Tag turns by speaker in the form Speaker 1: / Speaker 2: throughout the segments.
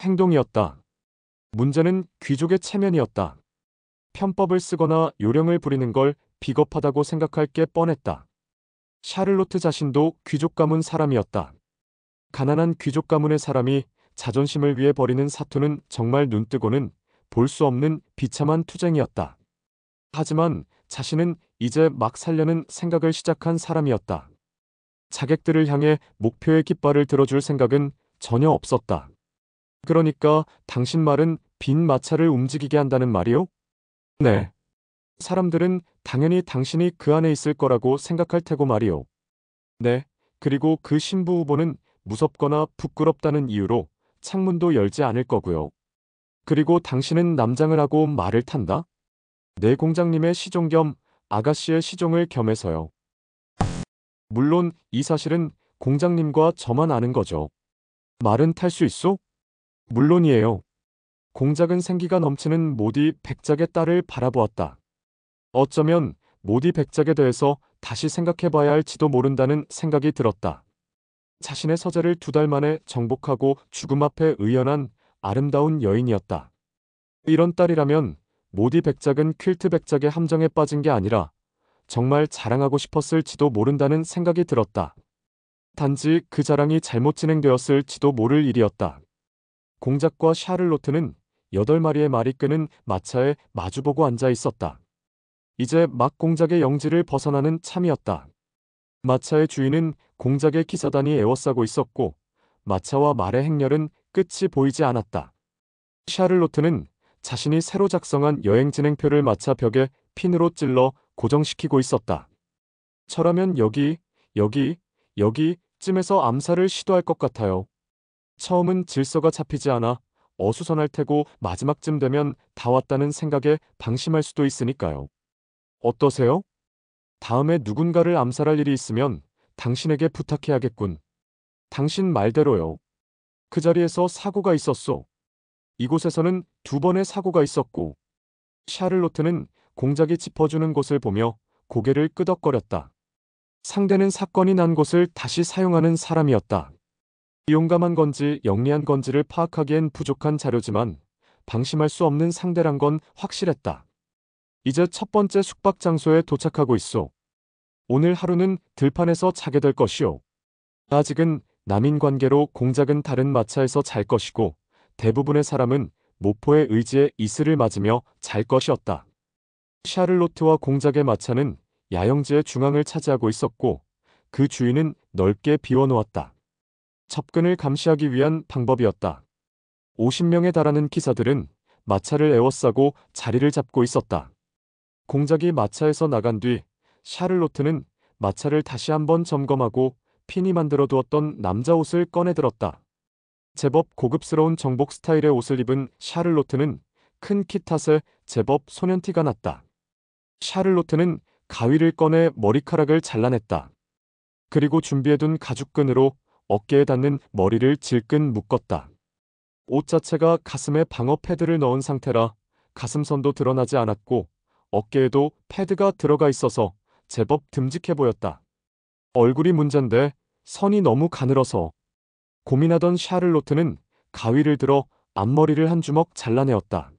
Speaker 1: 행동이었다. 문제는 귀족의 체면이었다. 편법을 쓰거나 요령을 부리는 걸 비겁하다고 생각할 게 뻔했다. 샤를로트 자신도 귀족 가문 사람이었다. 가난한 귀족 가문의 사람이 자존심을 위해 벌이는 사투는 정말 눈뜨고는 볼 수 없는 비참한 투쟁이었다. 하지만 자신은 이제 막 살려는 생각을 시작한 사람이었다. 자객들을 향해 목표의 깃발을 들어줄 생각은 전혀 없었다. 그러니까 당신 말은 빈 마차를 움직이게 한다는 말이요? 네. 사람들은 당연히 당신이 그 안에 있을 거라고 생각할 테고 말이요. 네. 그리고 그 신부 후보는 무섭거나 부끄럽다는 이유로 창문도 열지 않을 거고요. 그리고 당신은 남장을 하고 말을 탄다? 내 공장님의 시종 겸 아가씨의 시종을 겸해서요. 물론 이 사실은 공장님과 저만 아는 거죠. 말은 탈 수 있소? 물론이에요. 공작은 생기가 넘치는 모디 백작의 딸을 바라보았다. 어쩌면 모디 백작에 대해서 다시 생각해봐야 할지도 모른다는 생각이 들었다. 자신의 서재를 2달 만에 정복하고 죽음 앞에 의연한 아름다운 여인이었다. 이런 딸이라면 모디 백작은 퀼트 백작의 함정에 빠진 게 아니라 정말 자랑하고 싶었을지도 모른다는 생각이 들었다. 단지 그 자랑이 잘못 진행되었을지도 모를 일이었다. 공작과 샤를로트는 8마리의 말이 끄는 마차에 마주보고 앉아 있었다. 이제 막 공작의 영지를 벗어나는 참이었다. 마차의 주인은 공작의 기사단이 에워싸고 있었고 마차와 말의 행렬은 끝이 보이지 않았다. 샤를로트는 자신이 새로 작성한 여행 진행표를 마차 벽에 핀으로 찔러 고정시키고 있었다. 저라면 여기쯤에서 암살을 시도할 것 같아요. 처음은 질서가 잡히지 않아 어수선할 테고 마지막쯤 되면 다 왔다는 생각에 방심할 수도 있으니까요. 어떠세요? 다음에 누군가를 암살할 일이 있으면 당신에게 부탁해야겠군. 당신 말대로요. 그 자리에서 사고가 있었소. 이곳에서는 2번의 사고가 있었고, 샤를로트는 공작이 짚어주는 곳을 보며 고개를 끄덕거렸다. 상대는 사건이 난 곳을 다시 사용하는 사람이었다. 용감한 건지 영리한 건지를 파악하기엔 부족한 자료지만 방심할 수 없는 상대란 건 확실했다. 이제 첫 번째 숙박 장소에 도착하고 있소. 오늘 하루는 들판에서 자게 될 것이오. 아직은 남인 관계로 공작은 다른 마차에서 잘 것이고 대부분의 사람은 모포의 의지에 이슬을 맞으며 잘 것이었다. 샤를로트와 공작의 마차는 야영지의 중앙을 차지하고 있었고 그 주위는 넓게 비워놓았다. 접근을 감시하기 위한 방법이었다. 50명에 달하는 기사들은 마차를 에워싸고 자리를 잡고 있었다. 공작이 마차에서 나간 뒤 샤를로트는 마차를 다시 한번 점검하고 핀이 만들어 두었던 남자 옷을 꺼내 들었다. 제법 고급스러운 정복 스타일의 옷을 입은 샤를로트는 큰 키 탓에 제법 소년티가 났다. 샤를로트는 가위를 꺼내 머리카락을 잘라냈다. 그리고 준비해둔 가죽끈으로 어깨에 닿는 머리를 질끈 묶었다. 옷 자체가 가슴에 방어 패드를 넣은 상태라 가슴선도 드러나지 않았고 어깨에도 패드가 들어가 있어서 제법 듬직해 보였다. 얼굴이 문제인데 선이 너무 가늘어서 고민하던 샤를로트는 가위를 들어 앞머리를 한 주먹 잘라내었다.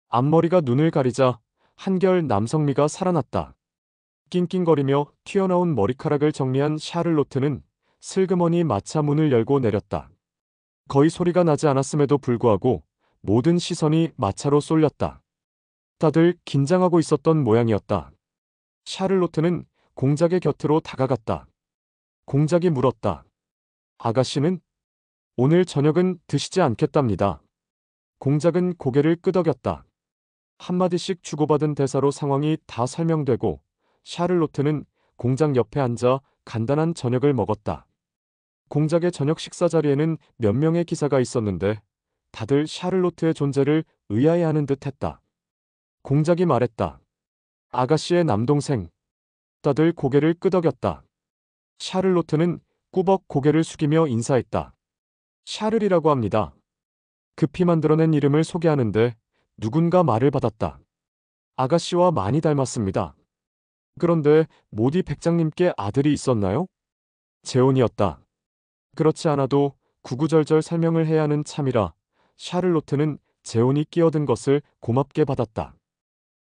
Speaker 1: 앞머리가 눈을 가리자 한결 남성미가 살아났다. 낑낑거리며 튀어나온 머리카락을 정리한 샤를로트는 슬그머니 마차 문을 열고 내렸다. 거의 소리가 나지 않았음에도 불구하고 모든 시선이 마차로 쏠렸다. 다들 긴장하고 있었던 모양이었다. 샤를로트는 공작의 곁으로 다가갔다. 공작이 물었다. 아가씨는? 오늘 저녁은 드시지 않겠답니다. 공작은 고개를 끄덕였다. 한마디씩 주고받은 대사로 상황이 다 설명되고 샤를로트는 공작 옆에 앉아 간단한 저녁을 먹었다. 공작의 저녁 식사 자리에는 몇 명의 기사가 있었는데 다들 샤를로트의 존재를 의아해하는 듯했다. 공작이 말했다. 아가씨의 남동생. 다들 고개를 끄덕였다. 샤를로트는 꾸벅 고개를 숙이며 인사했다. 샤를이라고 합니다. 급히 만들어낸 이름을 소개하는데 누군가 말을 받았다. 아가씨와 많이 닮았습니다. 그런데 모디 백장님께 아들이 있었나요? 재혼이었다. 그렇지 않아도 구구절절 설명을 해야 하는 참이라 샤를로트는 재혼이 끼어든 것을 고맙게 받았다.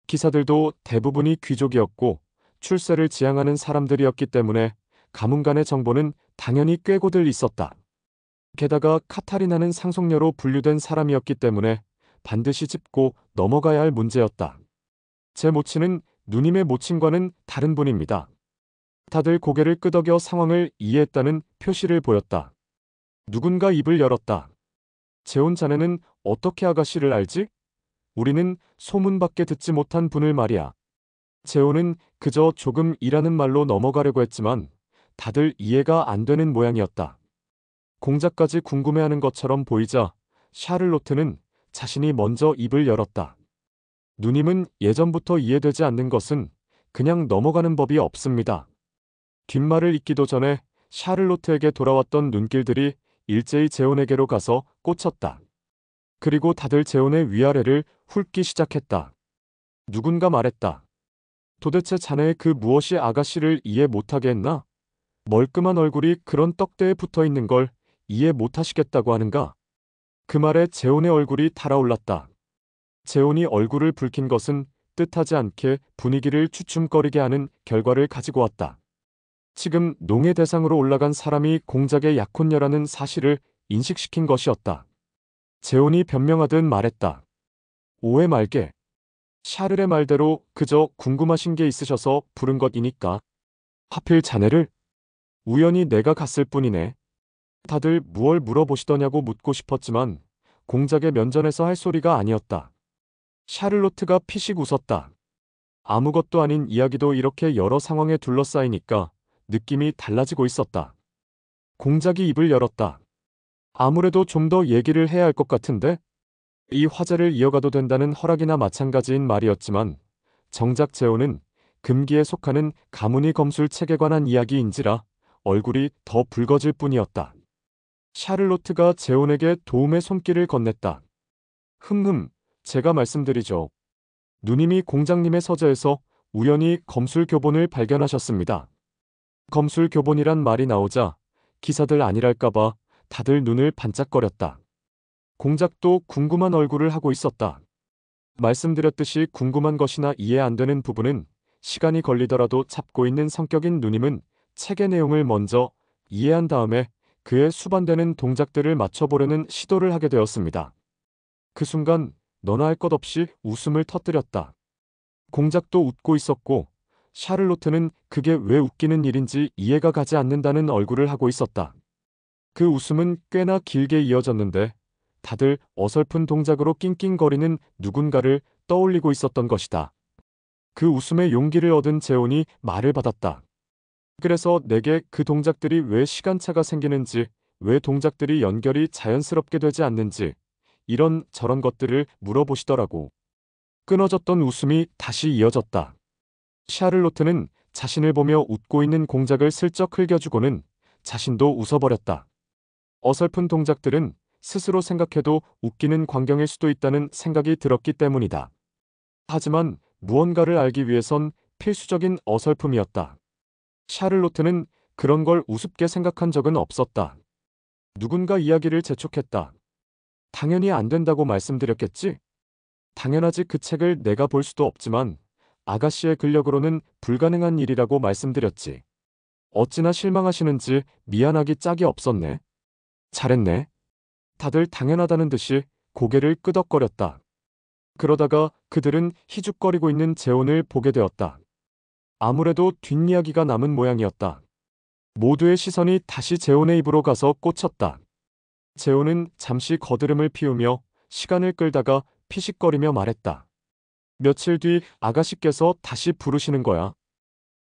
Speaker 1: 기사들도 대부분이 귀족이었고 출세를 지향하는 사람들이었기 때문에 가문 간의 정보는 당연히 꾀고들 있었다. 게다가 카타리나는 상속녀로 분류된 사람이었기 때문에 반드시 짚고 넘어가야 할 문제였다. 제 모친은 누님의 모친과는 다른 분입니다. 다들 고개를 끄덕여 상황을 이해했다는 표시를 보였다. 누군가 입을 열었다. 재혼 자네는 어떻게 아가씨를 알지? 우리는 소문밖에 듣지 못한 분을 말이야. 재혼은 그저 조금 이라는 말로 넘어가려고 했지만 다들 이해가 안 되는 모양이었다. 공자까지 궁금해하는 것처럼 보이자 샤를로트는 자신이 먼저 입을 열었다. 누님은 예전부터 이해되지 않는 것은 그냥 넘어가는 법이 없습니다. 뒷말을 잇기도 전에 샤를로트에게 돌아왔던 눈길들이 일제히 재혼에게로 가서 꽂혔다. 그리고 다들 재혼의 위아래를 훑기 시작했다. 누군가 말했다. 도대체 자네의 그 무엇이 아가씨를 이해 못하게 했나? 멀끔한 얼굴이 그런 떡대에 붙어 있는 걸 이해 못하시겠다고 하는가? 그 말에 재혼의 얼굴이 달아올랐다. 재혼이 얼굴을 붉힌 것은 뜻하지 않게 분위기를 주춤거리게 하는 결과를 가지고 왔다. 지금 농의 대상으로 올라간 사람이 공작의 약혼녀라는 사실을 인식시킨 것이었다. 재혼이 변명하듯 말했다. 오해 말게. 샤를의 말대로 그저 궁금하신 게 있으셔서 부른 것이니까. 하필 자네를? 우연히 내가 갔을 뿐이네. 다들 무얼 물어보시더냐고 묻고 싶었지만 공작의 면전에서 할 소리가 아니었다. 샤를로트가 피식 웃었다. 아무것도 아닌 이야기도 이렇게 여러 상황에 둘러싸이니까 느낌이 달라지고 있었다. 공작이 입을 열었다. 아무래도 좀 더 얘기를 해야 할 것 같은데? 이 화제를 이어가도 된다는 허락이나 마찬가지인 말이었지만 정작 재혼은 금기에 속하는 가문이 검술 책에 관한 이야기인지라 얼굴이 더 붉어질 뿐이었다. 샤를로트가 재혼에게 도움의 손길을 건넸다. 제가 말씀드리죠. 누님이 공장님의 서재에서 우연히 검술 교본을 발견하셨습니다. 검술 교본이란 말이 나오자 기사들 아니랄까봐 다들 눈을 반짝거렸다. 공작도 궁금한 얼굴을 하고 있었다. 말씀드렸듯이 궁금한 것이나 이해 안 되는 부분은 시간이 걸리더라도 잡고 있는 성격인 누님은 책의 내용을 먼저 이해한 다음에 그에 수반되는 동작들을 맞춰보려는 시도를 하게 되었습니다. 그 순간 너나 할 것 없이 웃음을 터뜨렸다. 공작도 웃고 있었고 샤를로트는 그게 왜 웃기는 일인지 이해가 가지 않는다는 얼굴을 하고 있었다. 그 웃음은 꽤나 길게 이어졌는데 다들 어설픈 동작으로 낑낑거리는 누군가를 떠올리고 있었던 것이다. 그 웃음에 용기를 얻은 재혼이 말을 받았다. 그래서 내게 그 동작들이 왜 시간차가 생기는지, 왜 동작들이 연결이 자연스럽게 되지 않는지, 이런 저런 것들을 물어보시더라고. 끊어졌던 웃음이 다시 이어졌다. 샤를로트는 자신을 보며 웃고 있는 공작을 슬쩍 흘겨주고는 자신도 웃어버렸다. 어설픈 동작들은 스스로 생각해도 웃기는 광경일 수도 있다는 생각이 들었기 때문이다. 하지만 무언가를 알기 위해선 필수적인 어설픔이었다. 샤를로트는 그런 걸 우습게 생각한 적은 없었다. 누군가 이야기를 재촉했다. 당연히 안 된다고 말씀드렸겠지? 당연하지 그 책을 내가 볼 수도 없지만 아가씨의 근력으로는 불가능한 일이라고 말씀드렸지. 어찌나 실망하시는지 미안하기 짝이 없었네. 잘했네. 다들 당연하다는 듯이 고개를 끄덕거렸다. 그러다가 그들은 희죽거리고 있는 재혼을 보게 되었다. 아무래도 뒷이야기가 남은 모양이었다. 모두의 시선이 다시 재혼의 입으로 가서 꽂혔다. 재혼은 잠시 거드름을 피우며 시간을 끌다가 피식거리며 말했다. 며칠 뒤 아가씨께서 다시 부르시는 거야.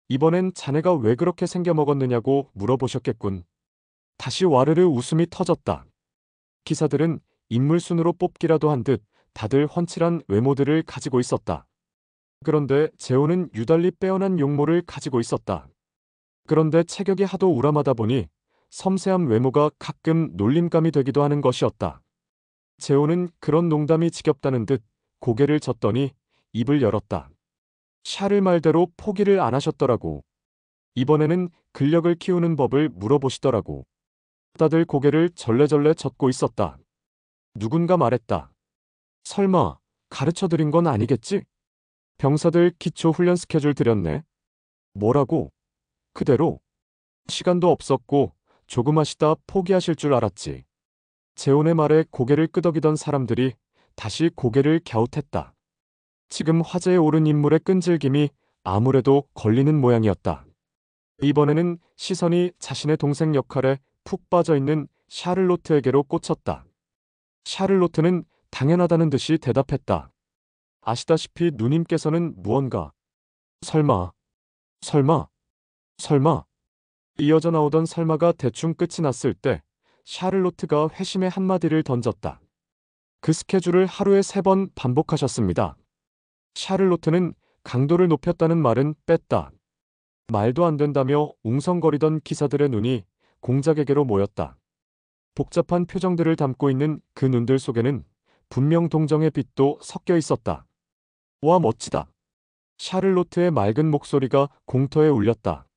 Speaker 1: 이번엔 자네가 왜 그렇게 생겨먹었느냐고 물어보셨겠군. 다시 와르르 웃음이 터졌다. 기사들은 인물순으로 뽑기라도 한 듯 다들 훤칠한 외모들을 가지고 있었다. 그런데 재혼은 유달리 빼어난 용모를 가지고 있었다. 그런데 체격이 하도 우람하다 보니 섬세한 외모가 가끔 놀림감이 되기도 하는 것이었다. 재혼은 그런 농담이 지겹다는 듯 고개를 젓더니 입을 열었다. 샤를 말대로 포기를 안 하셨더라고. 이번에는 근력을 키우는 법을 물어보시더라고. 다들 고개를 절레절레 젓고 있었다. 누군가 말했다. 설마 가르쳐 드린 건 아니겠지? 병사들 기초 훈련 스케줄 드렸네. 뭐라고? 그대로? 시간도 없었고 조금 하시다 포기하실 줄 알았지. 재혼의 말에 고개를 끄덕이던 사람들이 다시 고개를 갸웃했다. 지금 화제에 오른 인물의 끈질김이 아무래도 걸리는 모양이었다. 이번에는 시선이 자신의 동생 역할에 푹 빠져 있는 샤를로트에게로 꽂혔다. 샤를로트는 당연하다는 듯이 대답했다. 아시다시피 누님께서는 무언가. 설마, 설마, 설마. 이어져 나오던 설마가 대충 끝이 났을 때 샤를로트가 회심의 한마디를 던졌다. 그 스케줄을 하루에 3번 반복하셨습니다. 샤를로트는 강도를 높였다는 말은 뺐다. 말도 안 된다며 웅성거리던 기사들의 눈이 공작에게로 모였다. 복잡한 표정들을 담고 있는 그 눈들 속에는 분명 동정의 빛도 섞여 있었다. 와, 멋지다. 샤를로트의 맑은 목소리가 공터에 울렸다.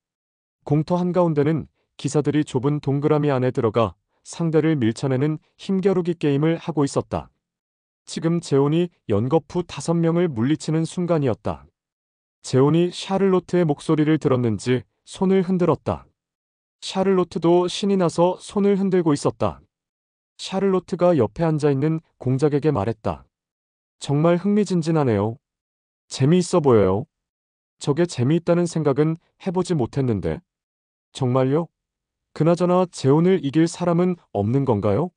Speaker 1: 공터 한가운데는 기사들이 좁은 동그라미 안에 들어가 상대를 밀쳐내는 힘겨루기 게임을 하고 있었다. 지금 재혼이 연거푸 5명을 물리치는 순간이었다. 재혼이 샤를로트의 목소리를 들었는지 손을 흔들었다. 샤를로트도 신이 나서 손을 흔들고 있었다. 샤를로트가 옆에 앉아있는 공작에게 말했다. 정말 흥미진진하네요. 재미있어 보여요. 저게 재미있다는 생각은 해보지 못했는데. 정말요? 그나저나 재혼을 이길 사람은 없는 건가요?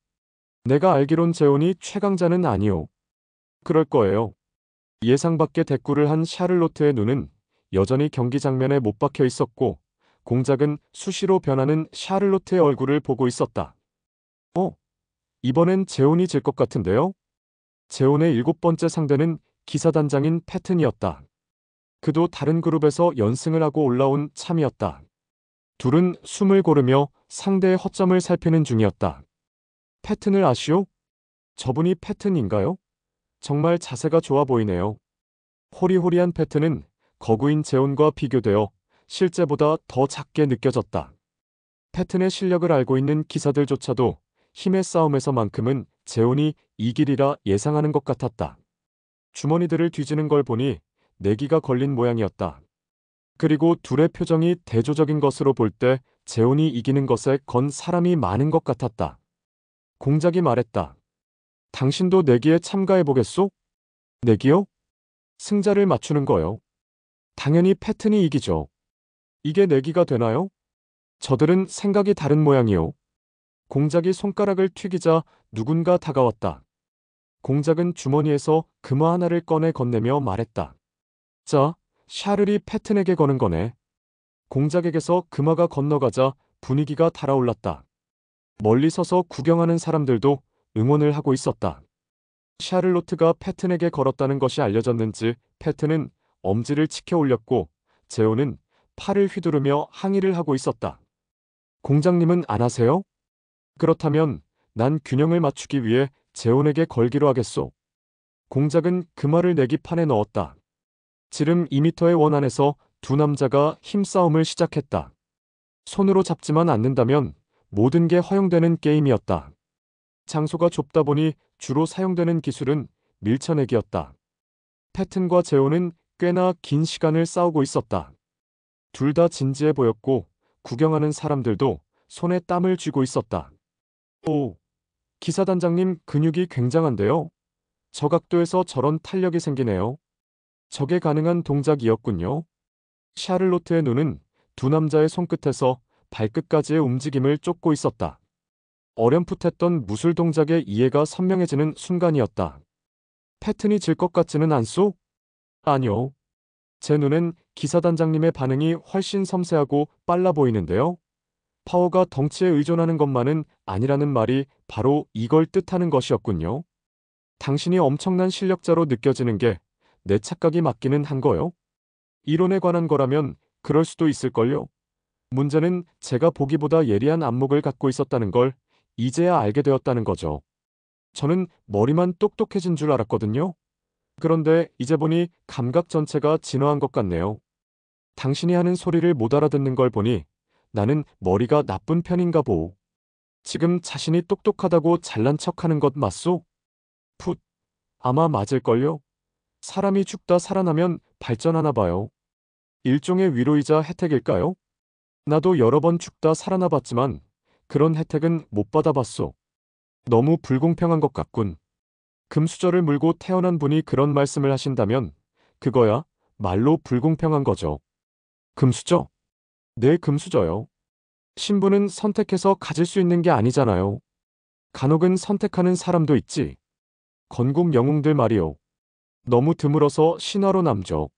Speaker 1: 내가 알기론 재혼이 최강자는 아니오. 그럴 거예요. 예상 밖의 대꾸를 한 샤를로트의 눈은 여전히 경기 장면에 못 박혀 있었고, 공작은 수시로 변하는 샤를로트의 얼굴을 보고 있었다. 이번엔 재혼이 질 것 같은데요? 재혼의 7번째 상대는 기사단장인 패튼이었다. 그도 다른 그룹에서 연승을 하고 올라온 참이었다. 둘은 숨을 고르며 상대의 허점을 살피는 중이었다. 패튼을 아시오? 저분이 패튼인가요? 정말 자세가 좋아 보이네요. 호리호리한 패튼은 거구인 재혼과 비교되어 실제보다 더 작게 느껴졌다. 패튼의 실력을 알고 있는 기사들조차도 힘의 싸움에서만큼은 재혼이 이길이라 예상하는 것 같았다. 주머니들을 뒤지는 걸 보니 내기가 걸린 모양이었다. 그리고 둘의 표정이 대조적인 것으로 볼 때 재혼이 이기는 것에 건 사람이 많은 것 같았다. 공작이 말했다. 당신도 내기에 참가해보겠소? 내기요? 승자를 맞추는 거요. 당연히 패튼이 이기죠. 이게 내기가 되나요? 저들은 생각이 다른 모양이요. 공작이 손가락을 튀기자 누군가 다가왔다. 공작은 주머니에서 금화 하나를 꺼내 건네며 말했다. 자, 샤를이 패튼에게 거는 거네. 공작에게서 금화가 건너가자 분위기가 달아올랐다. 멀리 서서 구경하는 사람들도 응원을 하고 있었다. 샤를로트가 패튼에게 걸었다는 것이 알려졌는지 패튼은 엄지를 치켜 올렸고 재혼은 팔을 휘두르며 항의를 하고 있었다. 공장님은 안 하세요? 그렇다면 난 균형을 맞추기 위해 재혼에게 걸기로 하겠소. 공작은 금화를 내기판에 넣었다. 지름 2m의 원 안에서 두 남자가 힘싸움을 시작했다. 손으로 잡지만 않는다면 모든 게 허용되는 게임이었다. 장소가 좁다 보니 주로 사용되는 기술은 밀쳐내기였다. 패튼과 재혼은 꽤나 긴 시간을 싸우고 있었다. 둘 다 진지해 보였고 구경하는 사람들도 손에 땀을 쥐고 있었다. 오, 기사단장님 근육이 굉장한데요. 저 각도에서 저런 탄력이 생기네요. 저게 가능한 동작이었군요. 샤를로트의 눈은 두 남자의 손끝에서 발끝까지의 움직임을 쫓고 있었다. 어렴풋했던 무술 동작의 이해가 선명해지는 순간이었다. 패튼이 질 것 같지는 않소? 아니요. 제 눈엔 기사단장님의 반응이 훨씬 섬세하고 빨라 보이는데요. 파워가 덩치에 의존하는 것만은 아니라는 말이 바로 이걸 뜻하는 것이었군요. 당신이 엄청난 실력자로 느껴지는 게 내 착각이 맞기는 한 거요. 이론에 관한 거라면 그럴 수도 있을걸요. 문제는 제가 보기보다 예리한 안목을 갖고 있었다는 걸 이제야 알게 되었다는 거죠. 저는 머리만 똑똑해진 줄 알았거든요. 그런데 이제 보니 감각 전체가 진화한 것 같네요. 당신이 하는 소리를 못 알아듣는 걸 보니 나는 머리가 나쁜 편인가 보. 지금 자신이 똑똑하다고 잘난 척하는 것 맞소? 풋, 아마 맞을걸요? 사람이 죽다 살아나면 발전하나 봐요. 일종의 위로이자 혜택일까요? 나도 여러 번 죽다 살아나 봤지만 그런 혜택은 못 받아봤소. 너무 불공평한 것 같군. 금수저를 물고 태어난 분이 그런 말씀을 하신다면 그거야 말로 불공평한 거죠. 금수저? 네, 금수저요. 신분은 선택해서 가질 수 있는 게 아니잖아요. 간혹은 선택하는 사람도 있지. 건국 영웅들 말이요. 너무 드물어서 신화로 남죠.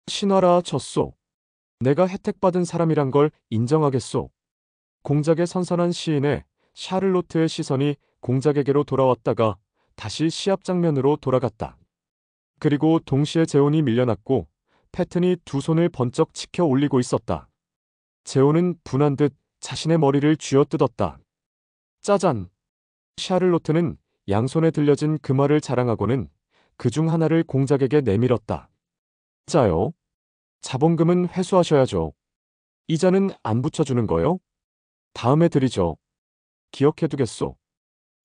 Speaker 1: 신화라 졌소. 내가 혜택받은 사람이란 걸 인정하겠소. 공작의 선선한 시인의 샤를로트의 시선이 공작에게로 돌아왔다가 다시 시합 장면으로 돌아갔다. 그리고 동시에 재혼이 밀려났고 패튼이 두 손을 번쩍 치켜 올리고 있었다. 재혼은 분한 듯 자신의 머리를 쥐어뜯었다. 짜잔! 샤를로트는 양손에 들려진 금화를 자랑하고는 그중 하나를 공작에게 내밀었다. 짜요. 자본금은 회수하셔야죠. 이자는 안 붙여주는 거요? 다음에 드리죠. 기억해두겠소.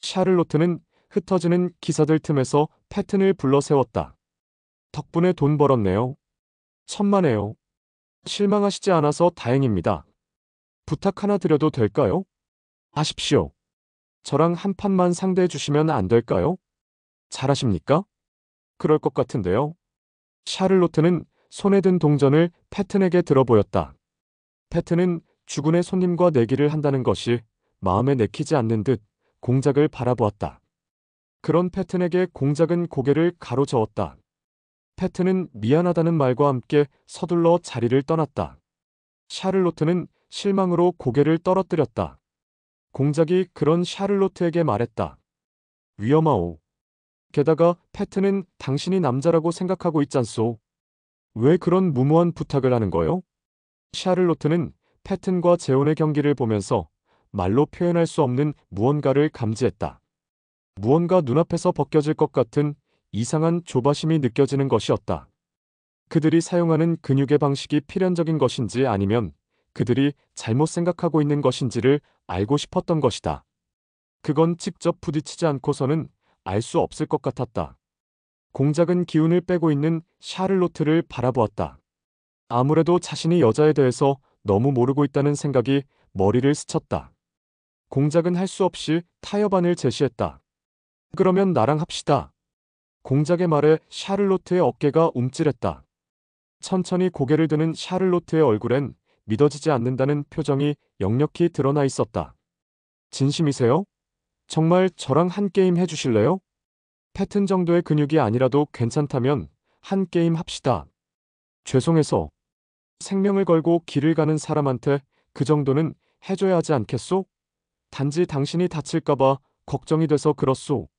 Speaker 1: 샤를로트는 흩어지는 기사들 틈에서 패튼을 불러 세웠다. 덕분에 돈 벌었네요. 천만에요. 실망하시지 않아서 다행입니다. 부탁 하나 드려도 될까요? 하십시오. 저랑 한 판만 상대해 주시면 안 될까요? 잘하십니까? 그럴 것 같은데요. 샤를로트는 손에 든 동전을 패튼에게 들어보였다. 패튼은 주군의 손님과 내기를 한다는 것이 마음에 내키지 않는 듯 공작을 바라보았다. 그런 패튼에게 공작은 고개를 가로저었다. 패튼은 미안하다는 말과 함께 서둘러 자리를 떠났다. 샤를로트는 실망으로 고개를 떨어뜨렸다. 공작이 그런 샤를로트에게 말했다. 위험하오. 게다가 패튼은 당신이 남자라고 생각하고 있잖소. 왜 그런 무모한 부탁을 하는 거요? 샤를로트는 패튼과 재혼의 경기를 보면서 말로 표현할 수 없는 무언가를 감지했다. 무언가 눈앞에서 벗겨질 것 같은 이상한 조바심이 느껴지는 것이었다. 그들이 사용하는 근육의 방식이 필연적인 것인지 아니면 그들이 잘못 생각하고 있는 것인지를 알고 싶었던 것이다. 그건 직접 부딪히지 않고서는 알 수 없을 것 같았다. 공작은 기운을 빼고 있는 샤를로트를 바라보았다. 아무래도 자신이 여자에 대해서 너무 모르고 있다는 생각이 머리를 스쳤다. 공작은 할 수 없이 타협안을 제시했다. 그러면 나랑 합시다. 공작의 말에 샤를로트의 어깨가 움찔했다. 천천히 고개를 드는 샤를로트의 얼굴엔 믿어지지 않는다는 표정이 역력히 드러나 있었다. 진심이세요? 정말 저랑 한 게임 해주실래요? 패튼 정도의 근육이 아니라도 괜찮다면 한 게임 합시다. 죄송해서 생명을 걸고 길을 가는 사람한테 그 정도는 해줘야 하지 않겠소? 단지 당신이 다칠까봐 걱정이 돼서 그렇소.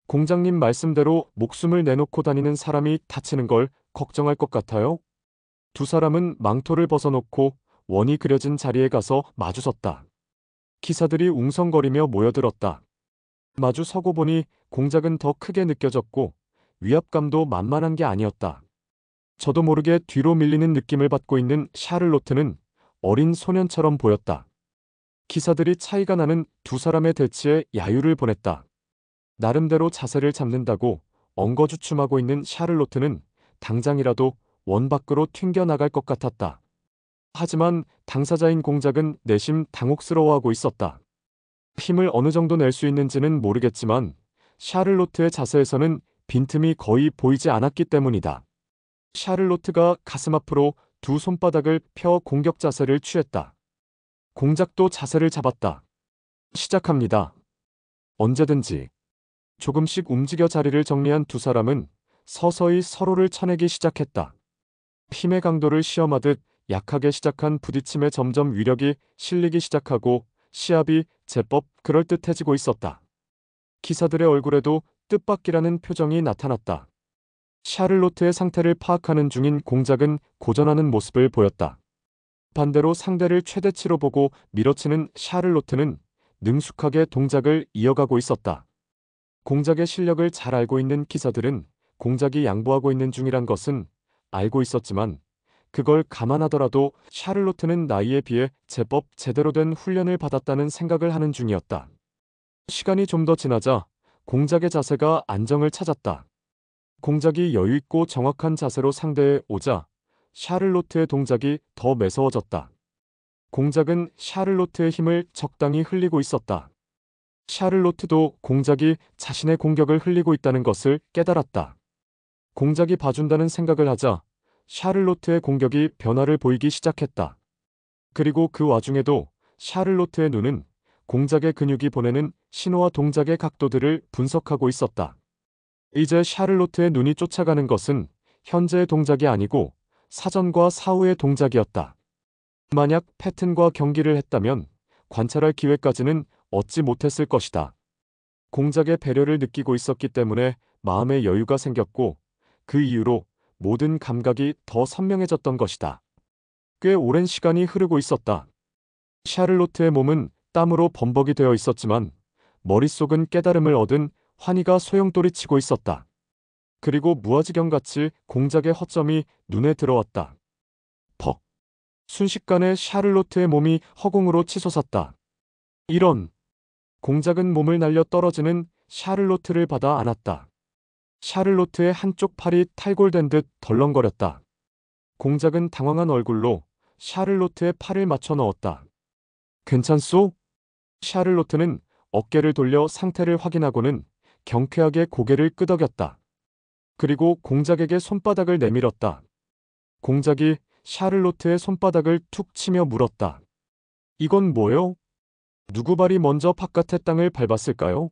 Speaker 1: 공장님 말씀대로 목숨을 내놓고 다니는 사람이 다치는 걸 걱정할 것 같아요? 두 사람은 망토를 벗어놓고 원이 그려진 자리에 가서 마주섰다. 기사들이 웅성거리며 모여들었다. 마주 서고 보니 공작은 더 크게 느껴졌고 위압감도 만만한 게 아니었다. 저도 모르게 뒤로 밀리는 느낌을 받고 있는 샤를로트는 어린 소년처럼 보였다. 기사들이 차이가 나는 두 사람의 대치에 야유를 보냈다. 나름대로 자세를 잡는다고 엉거주춤하고 있는 샤를로트는 당장이라도 원 밖으로 튕겨나갈 것 같았다. 하지만 당사자인 공작은 내심 당혹스러워하고 있었다. 힘을 어느 정도 낼 수 있는지는 모르겠지만 샤를로트의 자세에서는 빈틈이 거의 보이지 않았기 때문이다. 샤를로트가 가슴 앞으로 두 손바닥을 펴 공격 자세를 취했다. 공작도 자세를 잡았다. 시작합니다. 언제든지. 조금씩 움직여 자리를 정리한 두 사람은 서서히 서로를 쳐내기 시작했다. 힘의 강도를 시험하듯 약하게 시작한 부딪힘에 점점 위력이 실리기 시작하고 시합이 제법 그럴듯해지고 있었다. 기사들의 얼굴에도 뜻밖이라는 표정이 나타났다. 샤를로트의 상태를 파악하는 중인 공작은 고전하는 모습을 보였다. 반대로 상대를 최대치로 보고 밀어치는 샤를로트는 능숙하게 동작을 이어가고 있었다. 공작의 실력을 잘 알고 있는 기사들은 공작이 양보하고 있는 중이란 것은 알고 있었지만 그걸 감안하더라도 샤를로트는 나이에 비해 제법 제대로 된 훈련을 받았다는 생각을 하는 중이었다. 시간이 좀 더 지나자 공작의 자세가 안정을 찾았다. 공작이 여유있고 정확한 자세로 상대해 오자 샤를로트의 동작이 더 매서워졌다. 공작은 샤를로트의 힘을 적당히 흘리고 있었다. 샤를로트도 공작이 자신의 공격을 흘리고 있다는 것을 깨달았다. 공작이 봐준다는 생각을 하자 샤를로트의 공격이 변화를 보이기 시작했다. 그리고 그 와중에도 샤를로트의 눈은 공작의 근육이 보내는 신호와 동작의 각도들을 분석하고 있었다. 이제 샤를로트의 눈이 쫓아가는 것은 현재의 동작이 아니고 사전과 사후의 동작이었다. 만약 패튼과 경기를 했다면 관찰할 기회까지는 얻지 못했을 것이다. 공작의 배려를 느끼고 있었기 때문에 마음의 여유가 생겼고 그 이후로 모든 감각이 더 선명해졌던 것이다. 꽤 오랜 시간이 흐르고 있었다. 샤를로트의 몸은 땀으로 범벅이 되어 있었지만 머릿속은 깨달음을 얻은 환희가 소용돌이치고 있었다. 그리고 무아지경같이 공작의 허점이 눈에 들어왔다. 퍽. 순식간에 샤를로트의 몸이 허공으로 치솟았다. 이런. 공작은 몸을 날려 떨어지는 샤를로트를 받아 안았다. 샤를로트의 한쪽 팔이 탈골된 듯 덜렁거렸다. 공작은 당황한 얼굴로 샤를로트의 팔을 맞춰 넣었다. 괜찮소? 샤를로트는 어깨를 돌려 상태를 확인하고는 경쾌하게 고개를 끄덕였다. 그리고 공작에게 손바닥을 내밀었다. 공작이 샤를로트의 손바닥을 툭 치며 물었다. 이건 뭐요? 누구 발이 먼저 바깥의 땅을 밟았을까요?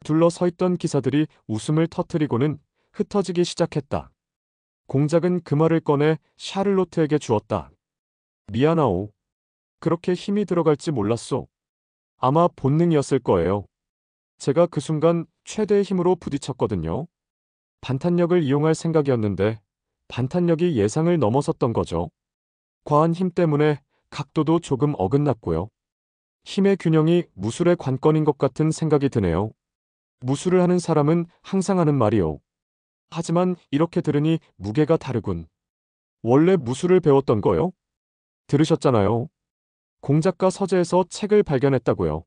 Speaker 1: 둘러서 있던 기사들이 웃음을 터뜨리고는 흩어지기 시작했다. 공작은 그 말을 꺼내 샤를로트에게 주었다. 미안하오. 그렇게 힘이 들어갈지 몰랐소. 아마 본능이었을 거예요. 제가 그 순간 최대의 힘으로 부딪혔거든요. 반탄력을 이용할 생각이었는데 반탄력이 예상을 넘어섰던 거죠. 과한 힘 때문에 각도도 조금 어긋났고요. 힘의 균형이 무술의 관건인 것 같은 생각이 드네요. 무술을 하는 사람은 항상 하는 말이요. 하지만 이렇게 들으니 무게가 다르군. 원래 무술을 배웠던 거요? 들으셨잖아요. 공작가 서재에서 책을 발견했다고요.